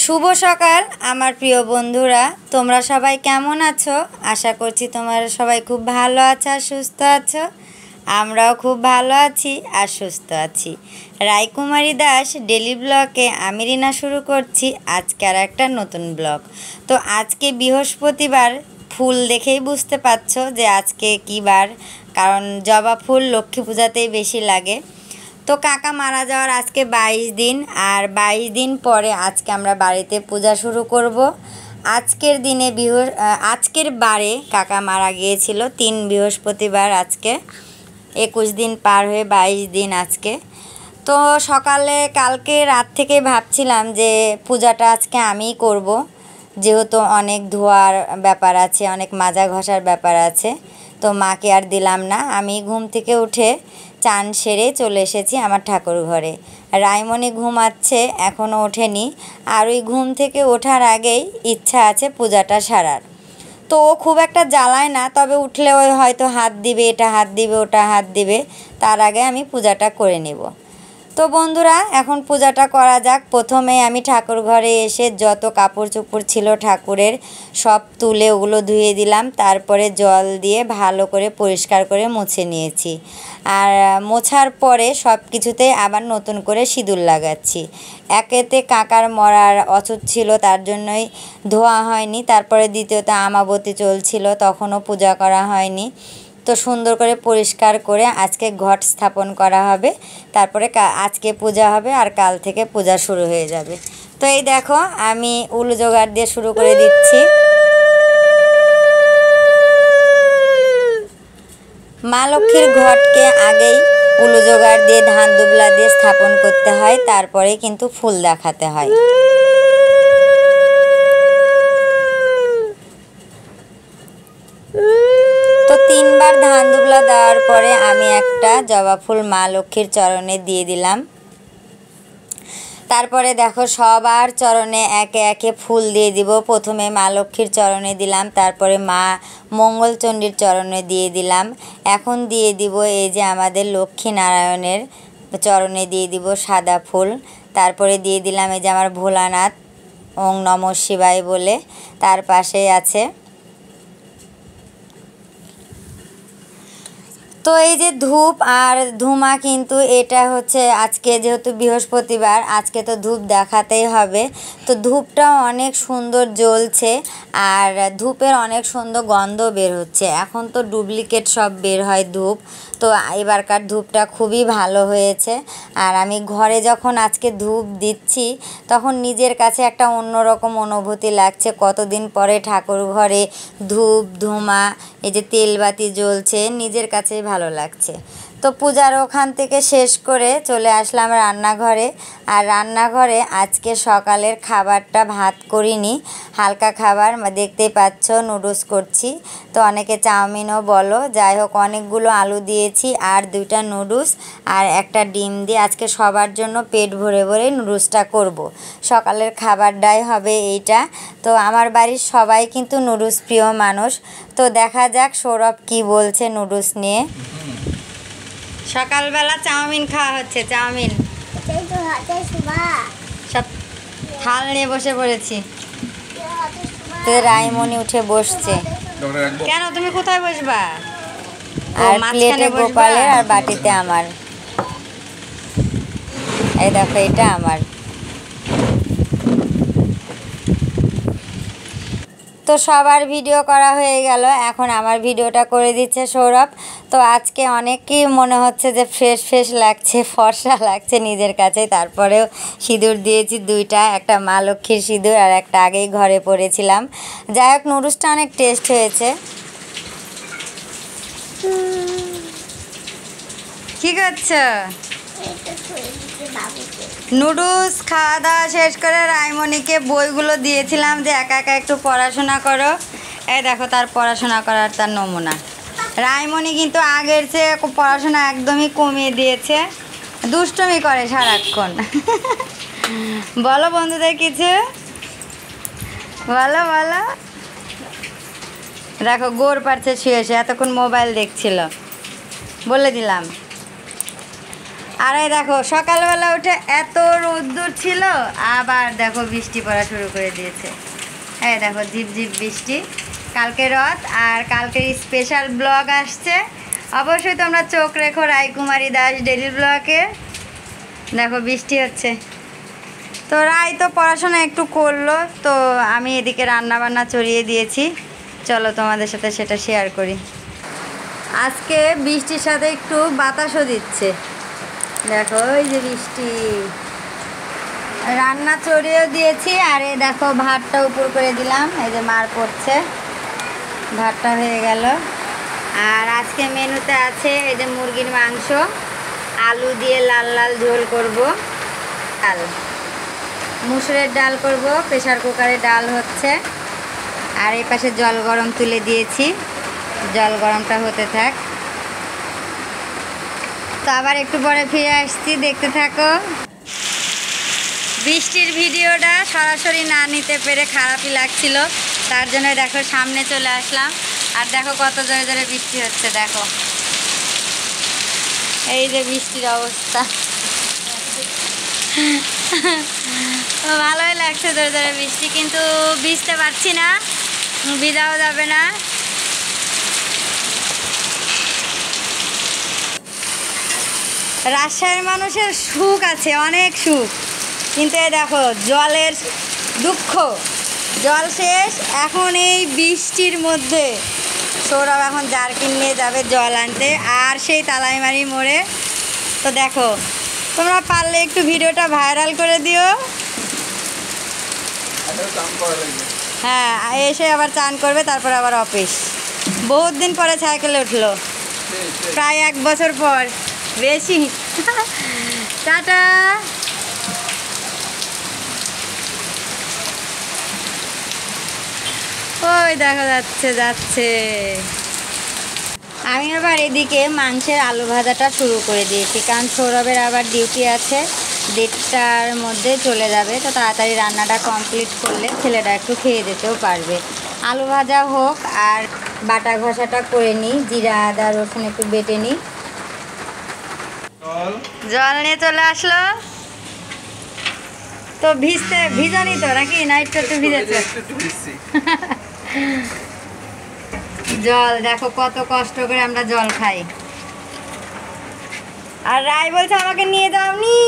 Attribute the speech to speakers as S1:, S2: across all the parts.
S1: শুভ সকাল আমার প্রিয় বন্ধুরা, তোমরা সবাই কেমন আছো? আশা করছি তোমরা সবাই খুব ভালো আছো আর সুস্থ আছো। আমরাও খুব ভালো আছি আর সুস্থ আছি। রায়কুমারী দাস ডেলি ব্লগে আমি রিনা শুরু করছি আজকে আর একটা নতুন ব্লগ। তো আজকে বৃহস্পতিবার, ফুল দেখেই বুঝতে পারছো যে আজকে কী বার, কারণ জবা ফুল লক্ষ্মী পূজাতেই বেশি লাগে। তো কাকা মারা যাওয়ার আজকে 22 দিন, আর 22 দিন পরে আজকে আমরা বাড়িতে পূজা শুরু করব। আজকের দিনে আজকের বারে কাকা মারা গিয়েছিল 3 বৃহস্পতিবার, আজকে 21 দিন পার হয়ে 22 দিন আজকে। তো সকালে কালকে রাত থেকে ভাবছিলাম যে পূজাটা আজকে আমিই করব, যেহেতু অনেক ধোয়ার ব্যাপার আছে, অনেক মাজা ঘষার ব্যাপার আছে। তো মাকে আর দিলাম না, আমি ঘুম থেকে উঠে চান সেরে চলে এসেছি আমার ঠাকুর ঘরে। রাইমণি ঘুমাচ্ছে, এখনও ওঠেনি, আর ওই ঘুম থেকে ওঠার আগেই ইচ্ছা আছে পূজাটা সারার। তো ও খুব একটা জ্বালায় না, তবে উঠলে ওই হয়তো হাত দিবে, এটা হাত দিবে, ওটা হাত দিবে, তার আগে আমি পূজাটা করে নেব। তো বন্ধুরা, এখন পূজাটা করা যাক। প্রথমে আমি ঠাকুর ঘরে এসে যত কাপড় চোপড় ছিল ঠাকুরের সব তুলে ওগুলো ধুয়ে দিলাম, তারপরে জল দিয়ে ভালো করে পরিষ্কার করে মুছে নিয়েছি। আর মোছার পরে সব কিছুতে আবার নতুন করে সিঁদুর লাগাচ্ছি। একেতে কাকার মরার অছুত ছিল, তার জন্যই ধোয়া হয়নি। তারপরে দ্বিতীয়ত আমাবতী চলছিল, তখনও পূজা করা হয়নি। তো সুন্দর করে পরিষ্কার করে আজকে ঘট স্থাপন করা হবে, তারপরে আজকে পূজা হবে আর কাল থেকে পূজা শুরু হয়ে যাবে। তো এই দেখো, আমি উল জোগাড় দিয়ে শুরু করে দিচ্ছি। মা লক্ষ্মীর ঘটকে আগেই উল জোগাড় দিয়ে ধান দুবলা দিয়ে স্থাপন করতে হয়, তারপরে কিন্তু ফুল দেখাতে হয়। তো 3 বার ধান দুবলা দেওয়ার পরে আমি একটা জবা ফুল মা লক্ষ্মীর চরণে দিয়ে দিলাম। তারপরে দেখো সবার চরণে একে একে ফুল দিয়ে দিব। প্রথমে মা লক্ষ্মীর চরণে দিলাম, তারপরে মা মঙ্গলচণ্ডীর চরণে দিয়ে দিলাম। এখন দিয়ে দিব এই যে আমাদের লক্ষ্মী নারায়ণের চরণে দিয়ে দিব সাদা ফুল। তারপরে দিয়ে দিলাম এই যে আমার ভোলানাথ, ওং নমঃ শিবায় বলে, তার পাশে আছে। তো এই যে ধূপ আর ধুমা, কিন্তু এটা হচ্ছে আজকে যেহেতু বৃহস্পতিবার, আজকে তো ধূপ দেখাতেই হবে। তো ধূপটাও অনেক সুন্দর জ্বলছে, আর ধূপের অনেক সুন্দর গন্ধ বের হচ্ছে। এখন তো ডুপ্লিকেট সব বের হয় ধূপ, তো এবারকার ধূপটা খুবই ভালো হয়েছে। আর আমি ঘরে যখন আজকে ধূপ দিচ্ছি তখন নিজের কাছে একটা অন্যরকম অনুভূতি লাগছে। কতদিন পরে ঠাকুর ঘরে ধূপ ধুমা, এই যে তেলবাতি জ্বলছে, নিজের কাছেই ভালো লাগছে। তো পূজার ওখান থেকে শেষ করে চলে আসলাম রান্নাঘরে। আর রান্নাঘরে আজকে সকালের খাবারটা ভাত করিনি, হালকা খাবার, দেখতেই পাচ্ছ নুডলস করছি। তো অনেকে চাউমিনও বলো, যাই হোক অনেকগুলো আলু দিয়েছি আর 2টা নুডলস আর একটা ডিম দিয়ে আজকে সবার জন্য পেট ভরে ভরে নুডলসটা করব। সকালের খাবারটাই হবে এইটা। তো আমার বাড়ির সবাই কিন্তু নুডলস প্রিয় মানুষ। তো দেখা যাক সৌরভ কি বলছে নুডলস নিয়ে। সকালবেলা চাউমিন খাওয়া হচ্ছে, চাউমিন সব থাল নিয়ে বসে পড়েছি। তো রাইমণি উঠে বসছে। কেন, তুমি কোথায় বসবা? আর প্লেটে গোপালের আর বাটিতে আমার। এই দেখো, এটা আমার। তো সবার ভিডিও করা হয়ে গেল, এখন আমার ভিডিওটা করে দিচ্ছে সৌরভ। তো আজকে অনেকই মনে হচ্ছে যে ফ্রেশ ফ্রেশ লাগছে, ফর্সা লাগছে নিজের কাছে। তারপরেও সিঁদুর দিয়েছি 2টা, একটা মা লক্ষ্মীর সিঁদুর আর একটা আগেই ঘরে পরেছিলাম। যাই হোক, নুডলসটা অনেক টেস্ট হয়েছে। কি করছো? নুডলস খাওয়া দাওয়া শেষ করে রাইমণিকে বইগুলো দিয়েছিলাম যে একা একা একটু পড়াশোনা করো। এই দেখো তার পড়াশোনা করার তার নমুনা। রাইমণি কিন্তু আগের চেয়ে পড়াশোনা একদমই কমিয়ে দিয়েছে, দুষ্টুমি করে সারাক্ষণ। বলো বন্ধুদের কিছু, বলো বলো। দেখো গোর পারছে শুয়ে শুয়ে, এতক্ষণ মোবাইল দেখছিল, বলে দিলাম। আর এই দেখো সকালবেলা উঠে এত রোদ্দুর ছিল, আবার দেখো বৃষ্টি পড়া শুরু করে দিয়েছে। এই দেখো ঝিপঝিপ বৃষ্টি। কালকে রথ, আর কালকের স্পেশাল ব্লগ আসছে, অবশ্যই তোমরা চোখ রেখো রায়কুমারী দাস ডেইলি ব্লগে। দেখো বৃষ্টি হচ্ছে। তো রায় তো পড়াশোনা একটু করলো, তো আমি এদিকে রান্না বান্না চড়িয়ে দিয়েছি। চলো তোমাদের সাথে সেটা শেয়ার করি। আজকে বৃষ্টির সাথে একটু বাতাসও দিচ্ছে, দেখো ওই যে বৃষ্টি। রান্না চড়িয়েও দিয়েছি, আর এই দেখো ভাতটা উপর করে দিলাম, এই যে মার পড়ছে, ভাতটা হয়ে গেল। আর আজকে মেনুতে আছে এই যে মুরগির মাংস, আলু দিয়ে লাল লাল ঝোল করব, ডাল, মুসুরের ডাল করব, প্রেসার কুকারে ডাল হচ্ছে। আর এই পাশে জল গরম তুলে দিয়েছি, জল গরমটা হতে থাক। তো আবার একটু পরে ফিরে আসছি, দেখতে থাকো। বৃষ্টির ভিডিওটা সরাসরি না নিতে পেরে খারাপই লাগছিল, তার জন্য দেখো সামনে চলে আসলাম। আর দেখো কত জোরে জোরে বৃষ্টি হচ্ছে, দেখো এই যে বৃষ্টির অবস্থা। ভালোই লাগছে জোরে জোরে বৃষ্টি, কিন্তু ভিজতে পারছি না, ভিজাও যাবে না। রাজশাহীর মানুষের সুখ আছে, অনেক সুখ, কিন্তু এই দেখো জলের দুঃখ, জল শেষ। এখন এই বৃষ্টির মধ্যে সৌরভ এখন জারকিন নিয়ে যাবে জল আনতে, আর সেই তালাইমারি মোড়ে। তো দেখো তোমরা পারলে একটু ভিডিওটা ভাইরাল করে দিও। হ্যাঁ, এসে আবার চান করবে, তারপর আবার অফিস। বহুত দিন পরে সাইকেলে উঠলো, প্রায় 1 বছর পর, বেশি। টাটা। ওই দেখা যাচ্ছে যাচ্ছে। আমি আবার এদিকে মাংসের আলু ভাজাটা শুরু করে দিয়েছি, কারণ সৌরভের আবার ডিউটি আছে, 1:30টার মধ্যে চলে যাবে। তো তাড়াতাড়ি রান্নাটা কমপ্লিট করলে ছেলেটা একটু খেয়ে যেতেও পারবে। আলু ভাজা হোক, আর বাটা ঘষাটা করে নিই, জিরা আদা রসুন একটু বেটে নিই। জল নিয়ে চলে আসলো। তো ভিজানি তো নাকি, নাইটটা একটু ভিজেছে। জল দেখো কত কষ্ট করে আমরা জল খাই। আর রায় বলছে আমাকে নিয়ে যাওনি,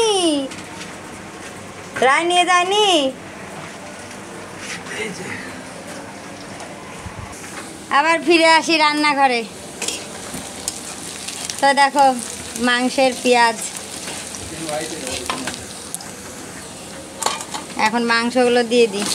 S1: রায় নিয়ে যায়নি। আবার ফিরে আসি রান্নাঘরে। তো দেখো মাংসের পেঁয়াজ, এখন মাংসগুলো দিয়ে দিই।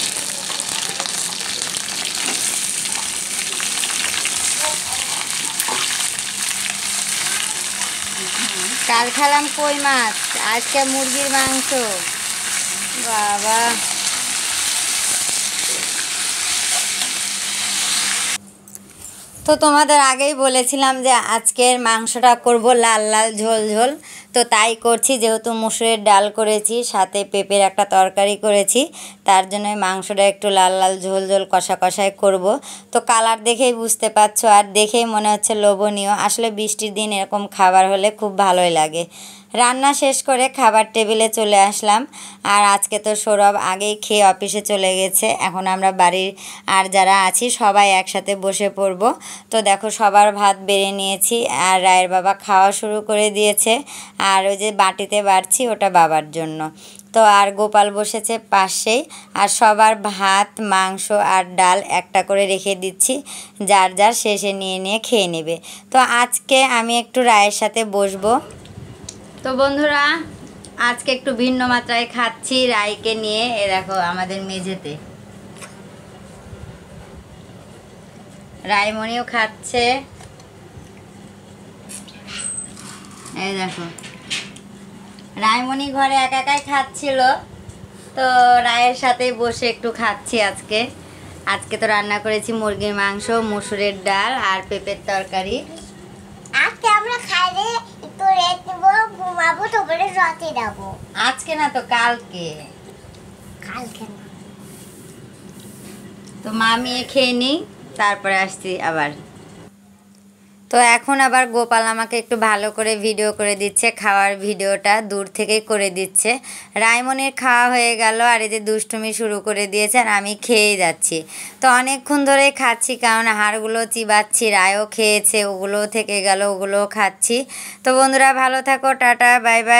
S1: কাল খেলাম কই মাছ, আজকে মুরগির মাংস। বাবা, তো তোমাদের আগেই বলেছিলাম যে আজকের মাংসটা করব লাল লাল ঝোল ঝোল, তো তাই করছি। যেহেতু মুসুরের ডাল করেছি, সাথে পেঁপের একটা তরকারি করেছি, তার জন্য মাংসটা একটু লাল লাল ঝোল ঝোল কষা কষাই করব। তো কালার দেখেই বুঝতে পারছো, আর দেখেই মনে হচ্ছে লোভনীয়। আসলে বৃষ্টির দিন এরকম খাবার হলে খুব ভালোই লাগে। রান্না শেষ করে খাবার টেবিলে চলে আসলাম। আর আজকে তো সৌরভ আগেই খেয়ে অফিসে চলে গেছে, এখন আমরা বাড়ির আর যারা আছি সবাই একসাথে বসে পড়ব। তো দেখো সবার ভাত বেড়ে নিয়েছি, আর রায়ের বাবা খাওয়া শুরু করে দিয়েছে। আর ওই যে বাটিতে বাড়ছি, ওটা বাবার জন্য। তো আর গোপাল বসেছে পাশেই, আর সবার ভাত মাংস আর ডাল একটা করে রেখে দিচ্ছি, যার যার শেষে নিয়ে নিয়ে খেয়ে নেবে। তো আজকে আমি একটু রায়ের সাথে বসবো। তো বন্ধুরা, আজকে একটু ভিন্ন মাত্রায় খাচ্ছি রায়কে নিয়ে। এ দেখো আমাদের মেঝেতে রায়মণিও খাচ্ছে, এই দেখো রায়মণি ঘরে একা একাই খাচ্ছিল, তো রায়ের সাথে বসে একটু খাচ্ছি। আজকে তো রান্না করেছি মুরগির মাংস, মুসুরের ডাল আর পেঁপের তরকারি।
S2: আজকে আমরা খাইলে একটু রেস্ট নেব, ঘুমাবো, তারপরে রাতে যাবো।
S1: আজকে না তো কালকে।
S2: কালকে না।
S1: তো মামি খেয়ে নিই, তারপরে আসছি আবার। তো এখন আবার গোপাল আমাকে একটু ভালো করে ভিডিও করে দিচ্ছে, খাওয়ার ভিডিওটা দূর থেকেই করে দিচ্ছে। রায়মনির খাওয়া হয়ে গেল, আর এই যে দুষ্টুমি শুরু করে দিয়েছে, আর আমি খেয়ে যাচ্ছি। তো অনেকক্ষণ ধরেই খাচ্ছি, কারণ হাড়গুলো চিবাচ্ছি, রায়ও খেয়েছে, ওগুলোও থেকে গেল, ওগুলোও খাচ্ছি। তো বন্ধুরা ভালো থাকো, টাটা, বাই বাই।